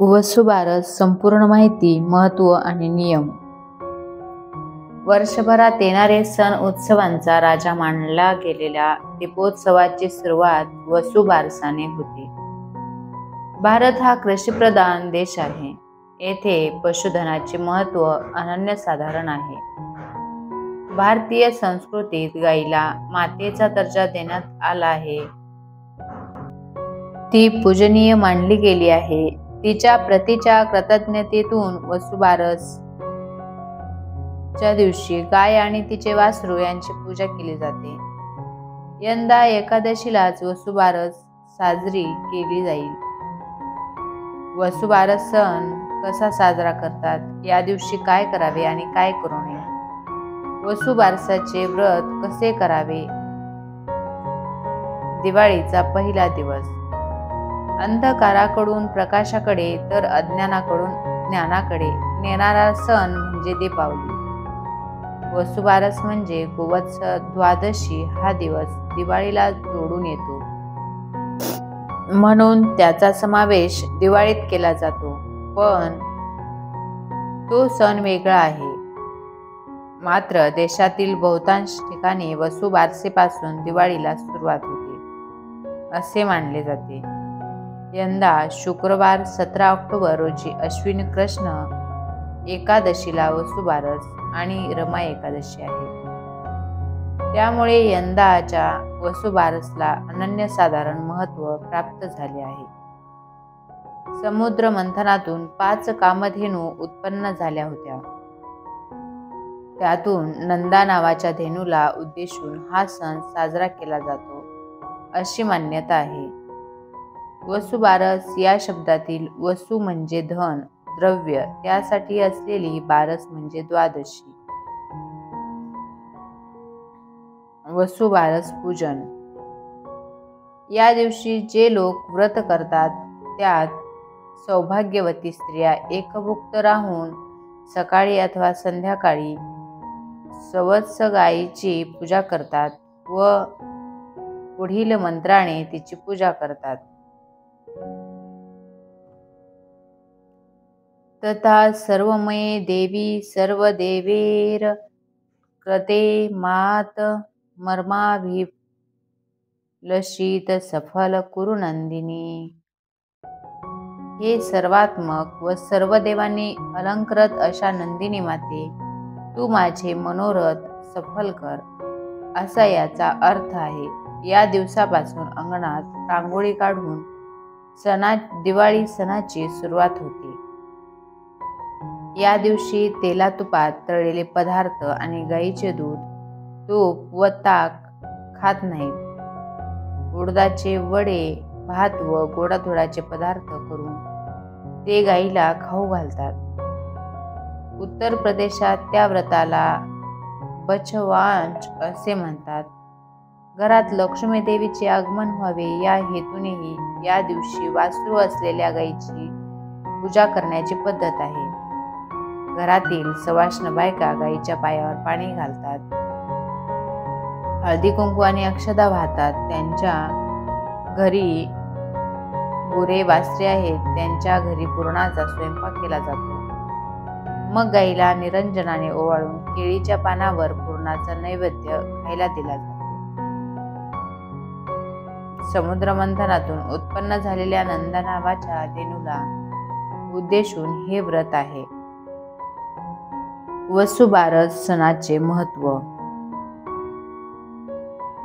वसुबारस संपूर्ण माहिती, महत्त्व आणि नियम. वर्षभरात येणारे सण उत्सवांचा राजा मानला गेलेल्या दीपोत्सवाची सुरुवात वसुबारसाने होते. भारत हा कृषीप्रधान देश आहे. येथे पशुधनाचे महत्त्व अनन्यसाधारण आहे. भारतीय संस्कृतीत गाईला मातेचा दर्जा देण्यात आला आहे. ती पूजनीय मानली गेली आहे. तिच्या प्रतीच्या कृतज्ञतेतून वसुबारस च्या दिवशी गाय आणि तिचे वासरू यांची पूजा केली जाते. यंदा एकादशीलाच वसुबारस साजरी केली जाईल. वसुबारस सण कसा साजरा करतात, या दिवशी काय करावे आणि काय करू नये, वसुबारसाचे व्रत कसे करावे. दिवाळीचा पहिला दिवस. अंधकाराकडून प्रकाशाकडे तर अज्ञानाकडून ज्ञानाकडे नेणारा सण म्हणजे दीपावली. वसुबारस म्हणजे गोवत्स द्वादशी हा दिवस दिवाळीला जोडून येतो, म्हणून त्याचा समावेश दिवाळीत केला जातो. पण तो सण वेगळा आहे. मात्र देशातील बहुतांश ठिकाणी वसुबारसेपासून दिवाळीला सुरुवात होते असे मानले जाते. यंदा शुक्रवार 17 ऑक्टोबर रोजी अश्विनी कृष्ण एकादशीला वसुबारस आणि रमा एकादशी आहे. त्यामुळे यंदाच्या वसुबारसला अनन्यसाधारण महत्त्व प्राप्त झाले आहे. समुद्र मंथनातून 5 कामधेनू उत्पन्न झाल्या होत्या. त्यातून नंदा नावाच्या धेनूला उद्देशून हा सण साजरा केला जातो अशी मान्यता आहे. वसुबारस या शब्दातील वसु म्हणजे धन, द्रव्य, त्यासाठी असलेली बारस म्हणजे द्वादशी. वसुबारस पूजन. या दिवशी जे लोक व्रत करतात त्यात सौभाग्यवती स्त्रिया एकभुक्त राहून सकाळी अथवा संध्याकाळी सवत्स गायीची पूजा करतात व पुढील मंत्राने तिची पूजा करतात. तथा सर्वमये देवी सर्वदेवेर कृते मात मर्माभिलषित सफल कुरु नंदिनी. हे सर्वात्मक व सर्व देवांनी अलंकृत अशा नंदिनी माते, तू माझे मनोरथ सफल कर, असा याचा अर्थ आहे. या दिवसापासून अंगणात रांगोळी काढून दिवाळी सणाची सुरुवात होते. या दिवशी तेलातुपात तळलेले पदार्थ आणि गाईचे दूध, तूप व ताक खात नाहीत. उडदाचे वडे, भात व गोडाधोडाचे पदार्थ करून ते गाईला खाऊ घालतात. उत्तर प्रदेशात त्या व्रताला बछवांच असे म्हणतात. घरात लक्ष्मी देवीचे आगमन व्हावे या हेतूनेही या दिवशी वासरू असलेल्या गायीची पूजा करण्याची पद्धत आहे. घरातील सवाष्ण बायका गायीच्या पायावर पाणी घालतात, हळदी कुंकू आणि अक्षता वाहतात. त्यांच्या घरी गुरे वासरे आहेत त्यांच्या घरी पुरणाचा स्वयंपाक केला जातो. मग गाईला निरंजनाने ओवाळून केळीच्या पानावर पुरणाचा नैवेद्य खायला दिला जातो. समुद्र मंथनातून उत्पन्न झालेल्या नंदा नावाच्या धेनूला उद्देशून हे व्रत आहे. वसुबारस सणाचे महत्त्व.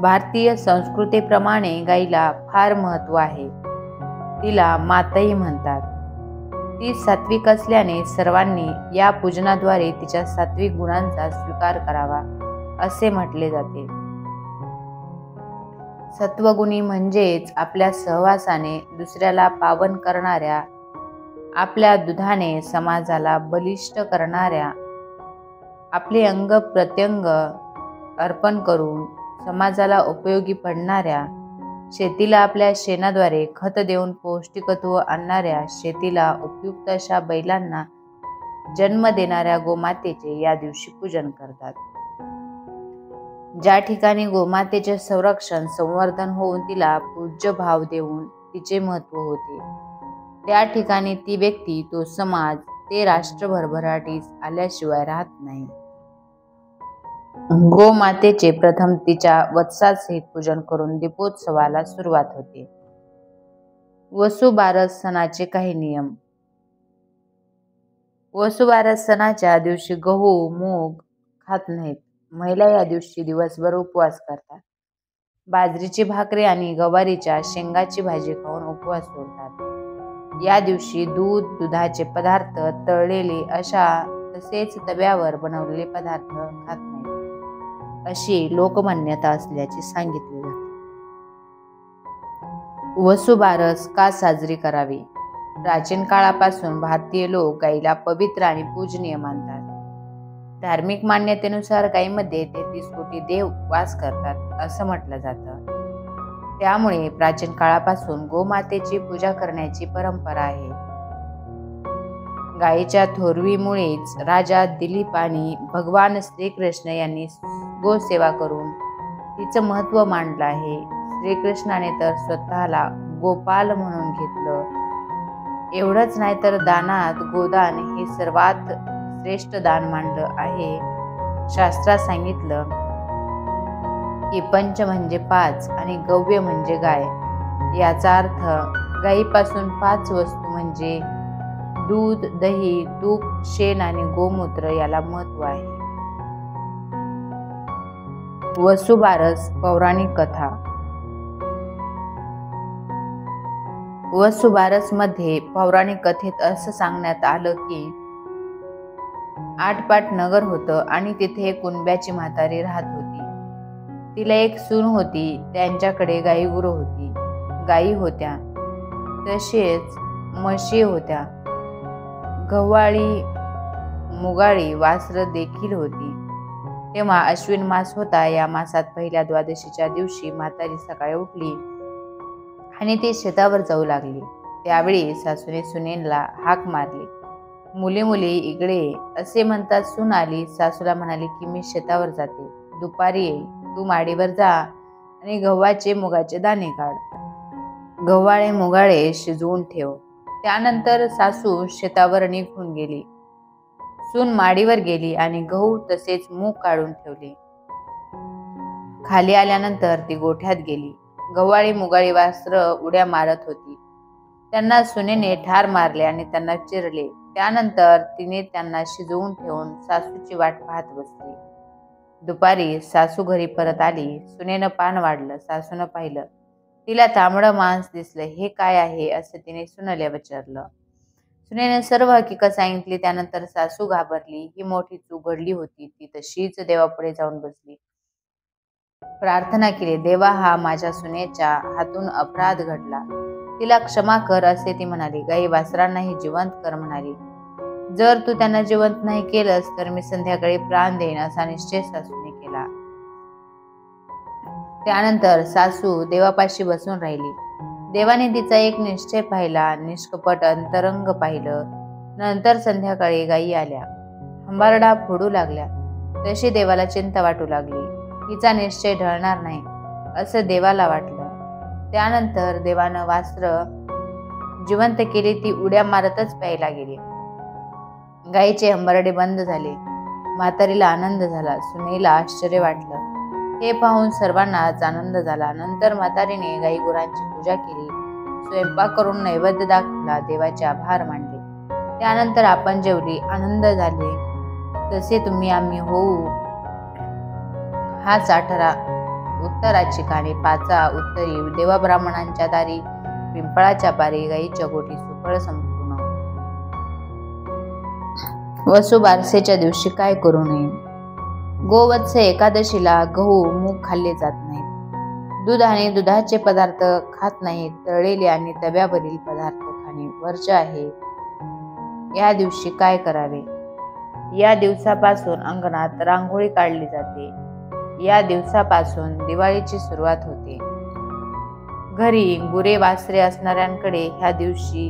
भारतीय संस्कृतीप्रमाणे गाईला फार महत्त्व आहे. तिला माताही म्हणतात. ती सात्विक असल्याने सर्वांनी या पूजनाद्वारे तिच्या सात्विक गुणांचा स्वीकार करावा असे म्हटले जाते. सत्वगुणी म्हणजेच आपल्या सहवासाने दुसऱ्याला पावन करणाऱ्या, आपल्या दुधाने समाजाला बलिष्ठ करणाऱ्या, आपले अंग प्रत्यंग अर्पण करून समाजाला उपयोगी पडणाऱ्या, शेतीला आपल्या शेणाद्वारे खत देऊन पौष्टिकत्व आणणाऱ्या, शेतीला उपयुक्त अशा बैलांना जन्म देणाऱ्या गोमातेचे या दिवशी पूजन करतात. ज्या ठिकाणी गोमातेचे संरक्षण संवर्धन होऊन तिला पूज्य भाव देऊन तिचे महत्त्व होते, त्या ठिकाणी ती व्यक्ती, तो समाज, ते राष्ट्र भरभराटीस आल्याशिवाय राहत नाही. गोमातेचे प्रथम तिच्या वत्सासहित पूजन करून दीपोत्सवाला सुरुवात होते. वसुबारस सणाचे काही नियम. वसुबारस सणाच्या दिवशी गहू मूग खात नाहीत. महिला या दिवशी दिवसभर उपवास करतात. बाजरीची भाकरी आणि गवारीच्या शेंगाची भाजी खाऊन उपवास सोडतात. या दिवशी दूध, दुधाचे पदार्थ, तळलेले अशा तसेच तव्यावर बनवलेले पदार्थ खात नाहीत, अशी लोकमान्यता असल्याचे सांगितले जाते. वसुबारस का साजरी करावी? प्राचीन काळापासून भारतीय लोक गायीला पवित्र आणि पूजनीय मानतात. धार्मिक मान्यतेनुसार गायीमध्ये 33 कोटी देव वास करतात असं म्हटलं जातं. त्यामुळे प्राचीन काळापासून गोमातेची पूजा करण्याची परंपरा आहे. गायीच्या थोरवीमुळेच राजा दिलीप आणि भगवान श्रीकृष्ण यांनी गोसेवा करून तिचं महत्त्व मांडलं आहे. श्रीकृष्णाने तर स्वतःला गोपाल म्हणून घेतलं. एवढंच नाही तर दानात गोदान हे सर्वात श्रेष्ठ दान मानलं आहे. शास्त्रात सांगितलं की पंच म्हणजे 5 आणि गव्य म्हणजे गाय. याचा अर्थ गायीपासून 5 वस्तू म्हणजे दूध, दही, तूप, शेण आणि गोमूत्र याला महत्त्व आहे. वसुबारस पौराणिक कथा. वसुबारस मध्ये पौराणिक कथेत असं सांगण्यात आलं की आटपाट नगर होतं आणि तिथे एक कुणब्याची म्हातारी राहत होती. तिला एक सून होती. त्यांच्याकडे गायीगुरं होती, गायी होत्या, तसेच म्हशी होत्या, गव्हाळी मुगाळी वासरं देखील होती. तेव्हा अश्विन मास होता. या मासात पहिल्या द्वादशीच्या दिवशी म्हातारी सकाळी उठली आणि ती शेतावर जाऊ लागली. त्यावेळी सासूने सुनेला हाक मारली. मुली मुली इकडे असे म्हणतात सून आली. सासूला म्हणाली की मी शेतावर जाते, दुपारी येईल, तू माडीवर जा आणि गव्हाचे मुगाचे दाणे काढ, गव्हाळे मुगाळे शिजवून ठेव. त्यानंतर सासू शेतावर निघून गेली. सून माडीवर गेली आणि गहू तसेच मूग काढून ठेवले. खाली आल्यानंतर ती गोठ्यात गेली. गव्हाळी मुगाळी वासरं उड्या मारत होती. त्यांना सुनेने ठार मारले आणि त्यांना चिरले. त्यानंतर तिने त्यांना शिजवून ठेवून सासूची वाट पाहत बसली. दुपारी सासू घरी परत आली. सुनेनं पान वाढलं. सासूनं पाहिलं. तिला तांबडं मांस दिसलं. हे काय आहे असं तिने सुनेला विचारलं. सुनेने सर्व हकीकत सांगितली. त्यानंतर सासू घाबरली. ही मोठी चूक घडली होती. ती तशीच देवापुढे जाऊन बसली. प्रार्थना केली. देवा, हा माझ्या सुनेच्या हातून अपराध घडला, तिला क्षमा कर असे ती म्हणाली. गाई वासरांनाही जिवंत कर म्हणाली. जर तू त्यांना जिवंत नाही केलंस तर मी संध्याकाळी प्राण देईन असा निश्चय सासूने केला. त्यानंतर सासू देवापाशी बसून राहिली. देवाने तिचा एक निश्चय पाहिला, निष्कपट अंतरंग पाहिलं. नंतर संध्याकाळी गायी आल्या, हंबारडा फोडू लागल्या. तशी देवाला चिंता वाटू लागली. हिचा निश्चय ढळणार नाही असं देवाला वाटलं. त्यानंतर देवानं वासरं जिवंत केली. ती उड्या मारतच प्यायला गेली. गायीचे हंबरडे बंद झाले. म्हातारीला आनंद झाला. सुनेला आश्चर्य वाटलं. हे पाहून सर्वांनाच आनंद झाला. नंतर म्हातारीने गायी गुरांची पूजा केली, स्वयंपाक करून नैवेद्य दाखवला, देवाचे आभार मानले. त्यानंतर आपण जेवली, आनंद झाले. तसे तुम्ही आम्ही होऊ. हाच उत्तराची कहाणी. पाचा उत्तरी देवा ब्राह्मणांच्या दारी, पिंपळाच्या पारी, गायीच्या गोठी सुफळ संपूर्ण. वसुबारसेच्या दिवशी काय करू नये? गोवत्स एकादशीला गहू मूग खाल्ले जात नाहीत. दूध आणि दुधाचे पदार्थ खात नाहीत. तळलेले आणि तव्यावरील पदार्थ खाणे वर्ज्य आहे. या दिवशी काय करावे? या दिवसापासून अंगणात रांगोळी काढली जाते. या दिवसापासून दिवाळीची सुरुवात होते. घरी गुरे वासरे असणाऱ्यांकडे ह्या दिवशी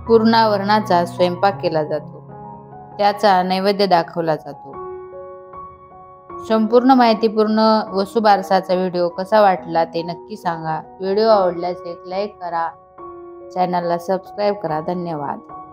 पूर्णावरणाचा स्वयंपाक केला जातो. त्याचा नैवेद्य दाखवला जातो. संपूर्ण माहितीपूर्ण वसुबारसाचा व्हिडिओ कसा वाटला ते नक्की सांगा. व्हिडिओ आवडल्यास एक लाईक करा. चॅनलला सबस्क्राईब करा. धन्यवाद.